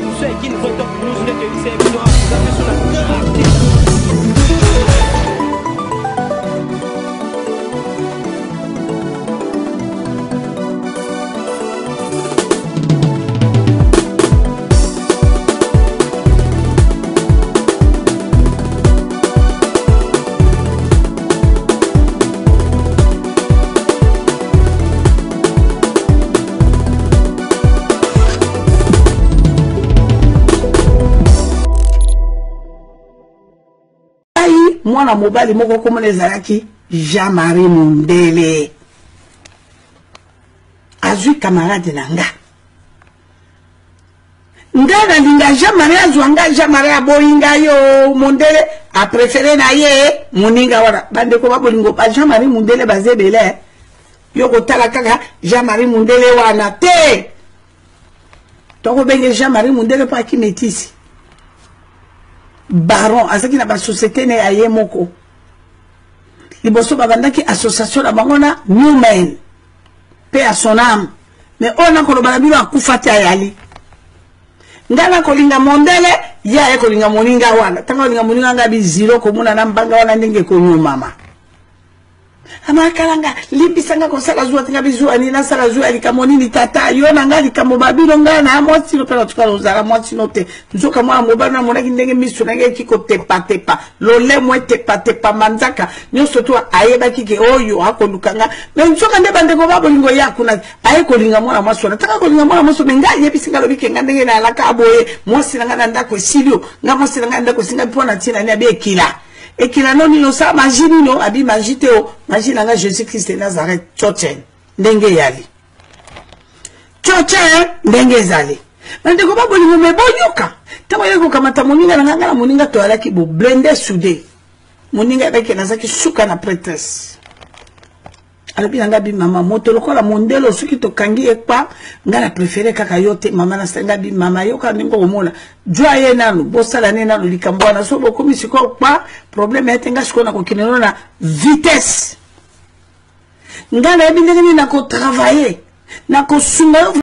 émission et qui nous fait top news de cette émission. Vous avez sur la mwana mobali moko komona ezalaki Jean-Marie Mundele azwi camarade na nga nalinga Jean-Marie azwa nga Jean-Marie aboyinga yo Mundele a préféré na ye moninga wana bandeko babolingo ba Jean-Marie Mundele bazebele yo kotala kaka Jean-Marie Mundele wana te toko benge Jean-Marie Mundele pa ki metisi baron azaki na ba société ne aye moko liboso babandaki association la bangona New Men pe à son âme mais on a kolobala bino akufati ayali ngana kolinga Mondele ya kolinga moninga wana tanga kolinga moninga ngabi zero komuna na mbanga wana ndenge konyo mama amakalanga limbisanga kosala zuwa tinga bizuwa ni na sala zuwa likamoni ni tata yona ngali kamobabilo ngana amoti no pela tukalo zala moti note nzoka mwa mobana monaki ndenge misu nage kiko tepa tepa lole mwe tepa tepa manzaka nyoso to ayeba kike oyo akolukanga me nzoka nde bandeko babo lingo yakuna aye kolinga mwana maso nataka kolinga mwana maso ngali yebisinga lobike ngandenge na alaka aboye mosi nanga ndako silio ngamosi nanga ndako singa pona tina ni abekila et qu'il a non innocent magie no abi magie teo magie nanga Jésus Christ de Nazareth chochen ndenge yali chochen ndenge zali ndeko babo lingo me boyoka tama yeko kamata moninga nanga na moninga to alaki bo blender soudé moninga beke nazaki suka na prêtresse alobi nanga bi mama moto lokola Mondele soki to kangi ekpa ngala préféré kaka yote mama na senga bi mama yoka ningo komona jwa ye nanu bosala ne nanu likambo na so bokomi siko pa problème etenga siko na kokineno na vitesse ngala ebindenge na ko travailler na ko sunga